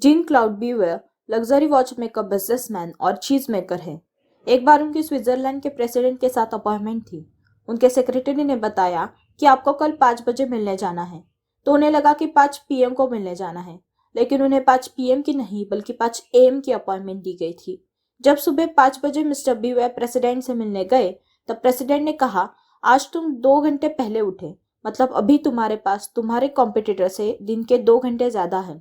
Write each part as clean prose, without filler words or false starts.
Gene cloud beware luxury watch makeup businessman और चीज maker है। एक बार उनकी स्विट्जरलैंड के प्रेसिडेंट के साथ अपॉइंटमेंट थी। उनके सेक्रेटरी ने बताया कि आपको कल 5 बजे मिलने जाना है। तो उन्हें लगा कि 5 PM को मिलने जाना है, लेकिन उन्हें 5 PM की नहीं बल्कि 5 AM की अपॉइंटमेंट दी गई थी। जब सुबह 5 बजे मिस्टर बीवेयर प्रेसिडेंट से मिलने गए, तब प्रेसिडेंट ने कहा, आज तुम 2 घंटे पहले उठे, मतलब अभी तुम्हारे पास तुम्हारे कॉम्पिटिटर से दिन के 2 घंटे ज्यादा है।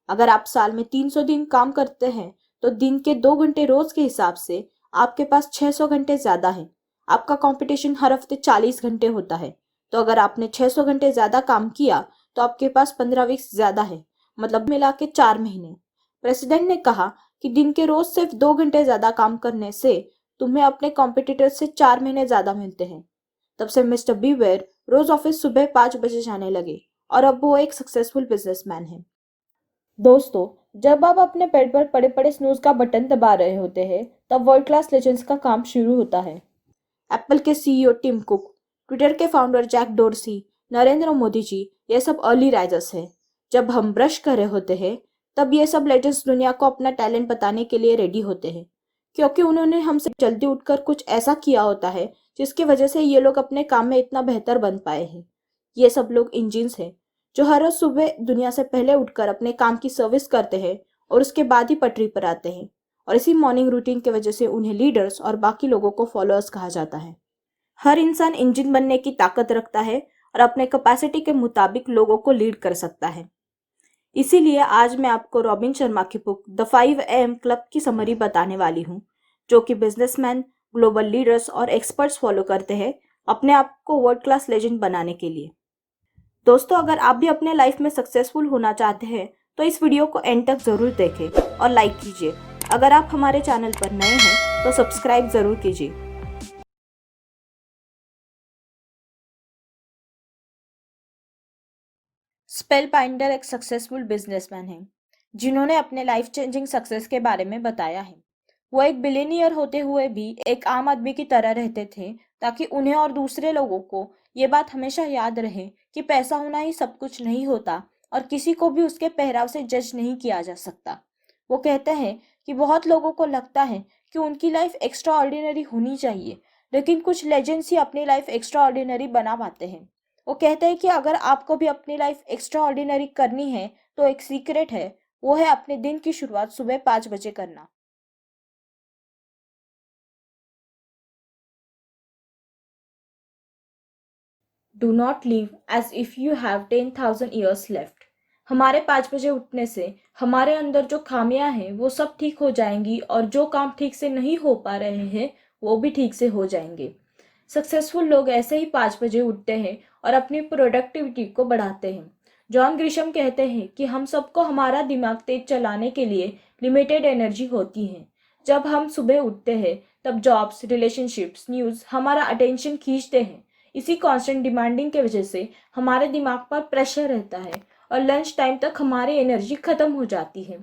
अगर आप साल में 300 दिन काम करते हैं तो दिन के 2 घंटे रोज के हिसाब से आपके पास 600 घंटे ज्यादा है। आपका कंपटीशन हर हफ्ते 40 घंटे होता है। तो अगर आपने 600 घंटे ज्यादा काम किया तो आपके पास 15 वीक्स ज्यादा है, मतलब मिला के 4 महीने। प्रेसिडेंट ने कहा कि दिन के रोज सिर्फ 2 घंटे ज्यादा काम करने से तुम्हें अपने कॉम्पिटिटर से 4 महीने ज्यादा मिलते हैं। तब से मिस्टर बीवेयर रोज ऑफिस सुबह 5 बजे जाने लगे और अब वो एक सक्सेसफुल बिजनेसमैन है। दोस्तों, जब आप अपने बेड पर पड़े पड़े स्नूज का बटन दबा रहे होते हैं, तब वर्ल्ड क्लास लेजेंड्स का काम शुरू होता है। एप्पल के CEO टिम कुक, ट्विटर के founder Jack Dorsey, Narendra Modi ji, ये सब अर्ली राइजर्स हैं। जब हम ब्रश कर रहे होते हैं, तब ये सब लेजेंड्स दुनिया को अपना टैलेंट बताने के लिए रेडी होते हैं, क्योंकि उन्होंने हमसे जल्दी उठकर कुछ ऐसा किया होता है जिसकी वजह से ये लोग अपने काम में इतना बेहतर बन पाए हैं। ये सब लोग इंजीन्स हैं जो हर रोज सुबह दुनिया से पहले उठकर अपने काम की सर्विस करते हैं और उसके बाद ही पटरी पर आते हैं। और इसी मॉर्निंग रूटीन की वजह से उन्हें लीडर्स और बाकी लोगों को फॉलोअर्स कहा जाता है। हर इंसान इंजन बनने की ताकत रखता है और अपने कैपेसिटी के मुताबिक लोगों को लीड कर सकता है। इसीलिए आज मैं आपको रॉबिन शर्मा की बुक द 5 AM क्लब की समरी बताने वाली हूँ, जो कि बिजनेसमैन, ग्लोबल लीडर्स और एक्सपर्ट्स फॉलो करते हैं अपने आप को वर्ल्ड क्लास लेजेंड बनाने के लिए। दोस्तों, अगर आप भी अपने लाइफ में सक्सेसफुल होना चाहते हैं तो इस वीडियो को एंड तक जरूर देखें और लाइक कीजिए। अगर आप हमारे चैनल पर नए हैं तो सब्सक्राइब जरूर कीजिए। स्पेल बाइंडर एक सक्सेसफुल बिजनेसमैन है जिन्होंने अपने लाइफ चेंजिंग सक्सेस के बारे में बताया है। वो एक बिलियनियर होते हुए भी एक आम आदमी की तरह रहते थे, ताकि उन्हें और दूसरे लोगों को ये बात हमेशा याद रहे कि पैसा होना ही सब कुछ नहीं होता और किसी को भी उसके पहराव से जज नहीं किया जा सकता। वो कहते हैं कि बहुत लोगों को लगता है कि उनकी लाइफ एक्स्ट्रा ऑर्डिनरी होनी चाहिए, लेकिन कुछ लेजेंड्स ही अपनी लाइफ एक्स्ट्रा ऑर्डिनरी बना पाते हैं। वो कहते हैं कि अगर आपको भी अपनी लाइफ एक्स्ट्रा ऑर्डिनरी करनी है तो एक सीक्रेट है, वो है अपने दिन की शुरुआत सुबह 5 बजे करना। Do not live as if you have 10,000 years left. हमारे 5 बजे उठने से हमारे अंदर जो खामियां हैं वो सब ठीक हो जाएंगी और जो काम ठीक से नहीं हो पा रहे हैं वो भी ठीक से हो जाएंगे। सक्सेसफुल लोग ऐसे ही 5 बजे उठते हैं और अपनी प्रोडक्टिविटी को बढ़ाते हैं। जॉन ग्रिशम कहते हैं कि हम सबको हमारा दिमाग तेज चलाने के लिए लिमिटेड एनर्जी होती है। जब हम सुबह उठते हैं तब जॉब्स, रिलेशनशिप्स, न्यूज़ हमारा अटेंशन खींचते हैं। इसी कांस्टेंट डिमांडिंग के वजह से हमारे दिमाग पर प्रेशर रहता है और लंच टाइम तक हमारी एनर्जी खत्म हो जाती है।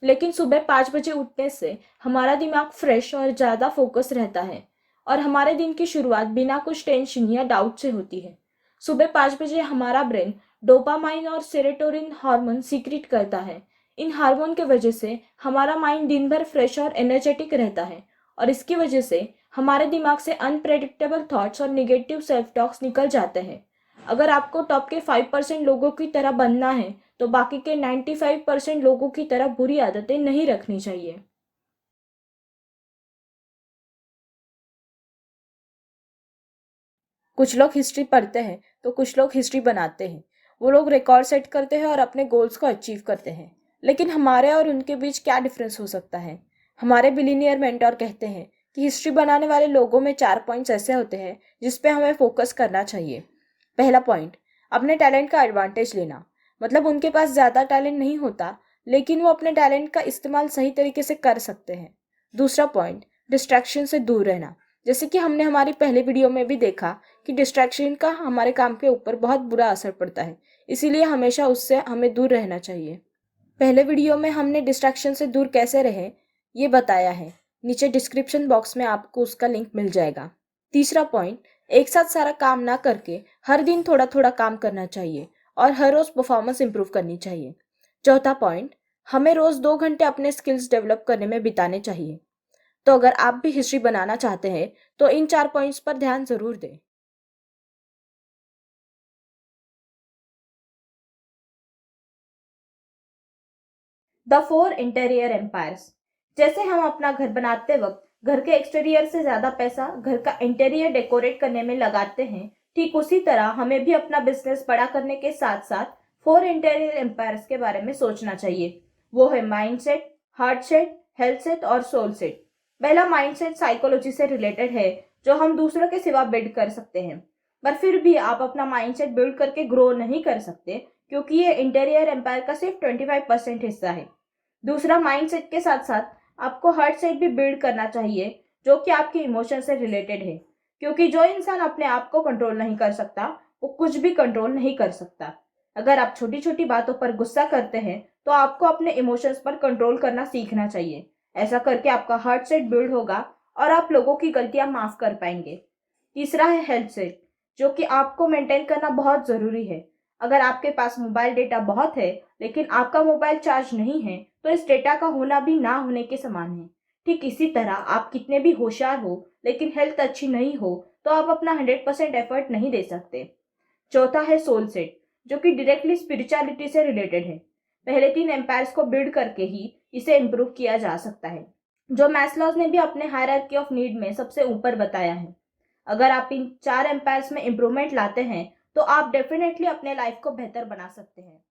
लेकिन सुबह 5 बजे उठने से हमारा दिमाग फ्रेश और ज़्यादा फोकस रहता है और हमारे दिन की शुरुआत बिना कुछ टेंशन या डाउट से होती है। सुबह 5 बजे हमारा ब्रेन डोपामाइन और सेरोटोनिन हार्मोन सीक्रेट करता है। इन हार्मोन के वजह से हमारा माइंड दिन भर फ्रेश और एनर्जेटिक रहता है और इसकी वजह से हमारे दिमाग से अनप्रेडिक्टेबल थॉट्स और निगेटिव सेल्फ टॉक्स निकल जाते हैं। अगर आपको टॉप के 5% लोगों की तरह बनना है तो बाकी के 95% लोगों की तरह बुरी आदतें नहीं रखनी चाहिए। कुछ लोग हिस्ट्री पढ़ते हैं तो कुछ लोग हिस्ट्री बनाते हैं। वो लोग रिकॉर्ड सेट करते हैं और अपने गोल्स को अचीव करते हैं। लेकिन हमारे और उनके बीच क्या डिफरेंस हो सकता है? हमारे बिलीनियर मेंटोर कहते हैं कि हिस्ट्री बनाने वाले लोगों में 4 पॉइंट्स ऐसे होते हैं जिस पे हमें फोकस करना चाहिए। पहला पॉइंट, अपने टैलेंट का एडवांटेज लेना। मतलब उनके पास ज़्यादा टैलेंट नहीं होता, लेकिन वो अपने टैलेंट का इस्तेमाल सही तरीके से कर सकते हैं। दूसरा पॉइंट, डिस्ट्रैक्शन से दूर रहना। जैसे कि हमने हमारी पहले वीडियो में भी देखा कि डिस्ट्रैक्शन का हमारे काम के ऊपर बहुत बुरा असर पड़ता है, इसीलिए हमेशा उससे हमें दूर रहना चाहिए। पहले वीडियो में हमने डिस्ट्रैक्शन से दूर कैसे रहें ये बताया है। नीचे डिस्क्रिप्शन बॉक्स में आपको उसका लिंक मिल जाएगा। तीसरा पॉइंट, एक साथ सारा काम ना करके हर दिन थोड़ा थोड़ा काम करना चाहिए और हर रोज परफॉर्मेंस इंप्रूव करनी चाहिए। चौथा पॉइंट, हमें रोज 2 घंटे अपने स्किल्स डेवलप करने में बिताने चाहिए। तो अगर आप भी हिस्ट्री बनाना चाहते हैं तो इन 4 पॉइंट्स पर ध्यान जरूर दें। The 4 interior empires. जैसे हम अपना घर बनाते वक्त घर के एक्सटीरियर से ज्यादा पैसा घर का इंटीरियर डेकोरेट करने में लगाते हैं, ठीक उसी तरह हमें भी अपना बिजनेस बड़ा करने के साथ साथ 4 इंटीरियर एम्पायर्स के बारे में सोचना चाहिए। वो है mindset, heart set, health set और सोल सेट। पहला माइंडसेट साइकोलॉजी से रिलेटेड है, जो हम दूसरों के सिवा बिल्ड कर सकते हैं। पर फिर भी आप अपना माइंडसेट बिल्ड करके ग्रो नहीं कर सकते, क्योंकि ये इंटीरियर एम्पायर का सिर्फ 25% हिस्सा है। दूसरा, माइंडसेट के साथ साथ आपको हार्ट सेट भी बिल्ड करना चाहिए, जो कि आपके इमोशन से रिलेटेड है, क्योंकि जो इंसान अपने आप को कंट्रोल नहीं कर सकता वो कुछ भी कंट्रोल नहीं कर सकता। अगर आप छोटी छोटी बातों पर गुस्सा करते हैं तो आपको अपने इमोशंस पर कंट्रोल करना सीखना चाहिए। ऐसा करके आपका हार्ट सेट बिल्ड होगा और आप लोगों की गलतियां माफ कर पाएंगे। तीसरा है हेल्थ सेट, जो कि आपको मेंटेन करना बहुत जरूरी है। अगर आपके पास मोबाइल डेटा बहुत है लेकिन आपका मोबाइल चार्ज नहीं है, तो इस डेटा का होना भी ना होने के समान है। ठीक इसी तरह आप कितने भी होशियार हो लेकिन हेल्थ अच्छी नहीं हो तो आप अपना 100% एफर्ट नहीं दे सकते। चौथा है सोल सेट, जो कि डायरेक्टली स्पिरिचुअलिटी से रिलेटेड है। पहले 3 एम्पायर्स को बिल्ड करके ही इसे इम्प्रूव किया जा सकता है, जो मैस्लोज ने भी अपने हायरार्की ऑफ नीड में सबसे ऊपर बताया है। अगर आप इन 4 एम्पायर्स में इम्प्रूवमेंट लाते हैं तो आप डेफिनेटली अपने लाइफ को बेहतर बना सकते हैं।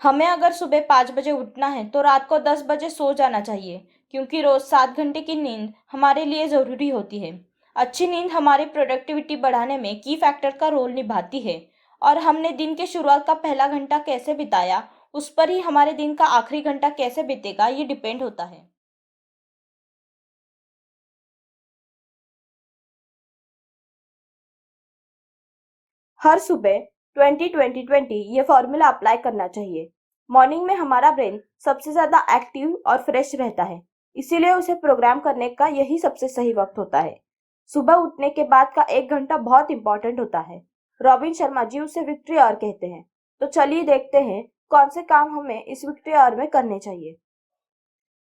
हमें अगर सुबह 5 बजे उठना है तो रात को 10 बजे सो जाना चाहिए, क्योंकि रोज 7 घंटे की नींद हमारे लिए जरूरी होती है। अच्छी नींद हमारी प्रोडक्टिविटी बढ़ाने में की फैक्टर का रोल निभाती है, और हमने दिन के शुरुआत का पहला घंटा कैसे बिताया उस पर ही हमारे दिन का आखिरी घंटा कैसे बीतेगा ये डिपेंड होता है। हर सुबह 20-20-20 ये फॉर्मूला अप्लाई करना चाहिए। मॉर्निंग में हमारा ब्रेन सबसे ज्यादा एक्टिव और फ्रेश रहता है, इसीलिए उसे प्रोग्राम करने का यही सबसे सही वक्त होता है। सुबह उठने के बाद का 1 घंटा बहुत इंपॉर्टेंट होता है। रॉबिन शर्मा जी उसे विक्ट्री आवर कहते हैं। तो चलिए देखते हैं कौन से काम हमें इस विक्ट्री आवर में करने चाहिए।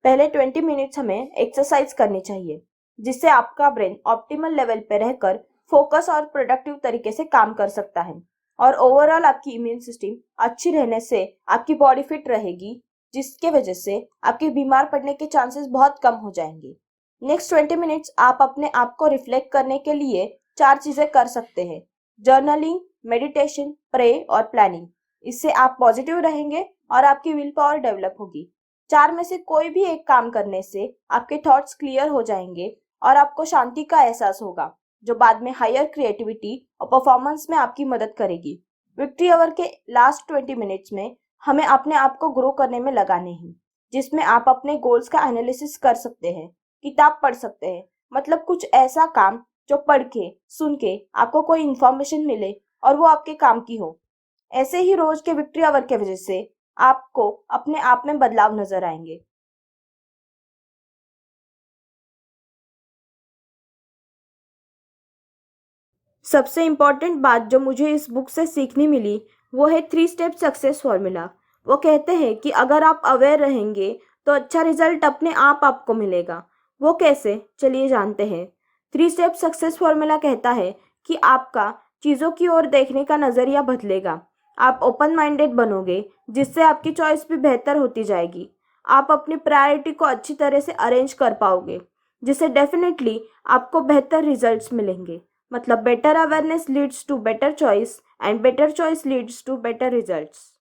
पहले 20 मिनट्स हमें एक्सरसाइज करनी चाहिए, जिससे आपका ब्रेन ऑप्टिमल लेवल पे रहकर फोकस और प्रोडक्टिव तरीके से काम कर सकता है। और ओवरऑल आपकी इम्यून सिस्टम अच्छी रहने से आपकी बॉडी फिट रहेगी, जिसके वजह से आपके बीमार पड़ने के चांसेस बहुत कम हो जाएंगे। नेक्स्ट 20 मिनट्स आप अपने आप को रिफ्लेक्ट करने के लिए 4 चीजें कर सकते हैं: जर्नलिंग, मेडिटेशन, प्रे और प्लानिंग। इससे आप पॉजिटिव रहेंगे और आपकी विल पावर डेवलप होगी। 4 में से कोई भी एक काम करने से आपके थॉट्स क्लियर हो जाएंगे और आपको शांति का एहसास होगा, जो बाद में हायर क्रिएटिविटी और परफॉर्मेंस में आपकी मदद करेगी। विक्ट्री आवर के लास्ट 20 मिनट्स में हमें अपने आप को ग्रो करने में लगाने हैं, जिसमें आप अपने गोल्स का एनालिसिस कर सकते हैं, किताब पढ़ सकते हैं, मतलब कुछ ऐसा काम जो पढ़ के सुन के आपको कोई इन्फॉर्मेशन मिले और वो आपके काम की हो। ऐसे ही रोज के विक्ट्री आवर के वजह से आपको अपने आप में बदलाव नजर आएंगे। सबसे इम्पोर्टेंट बात जो मुझे इस बुक से सीखनी मिली वो है 3 स्टेप सक्सेस फॉर्मूला। वो कहते हैं कि अगर आप अवेयर रहेंगे तो अच्छा रिजल्ट अपने आप आपको मिलेगा। वो कैसे, चलिए जानते हैं। 3 स्टेप सक्सेस फॉर्मूला कहता है कि आपका चीज़ों की ओर देखने का नज़रिया बदलेगा। आप ओपन माइंडेड बनोगे, जिससे आपकी चॉइस भी बेहतर होती जाएगी। आप अपनी प्रायोरिटी को अच्छी तरह से अरेंज कर पाओगे, जिससे डेफिनेटली आपको बेहतर रिजल्ट्स मिलेंगे। मतलब better awareness leads to better choice and better choice leads to better results.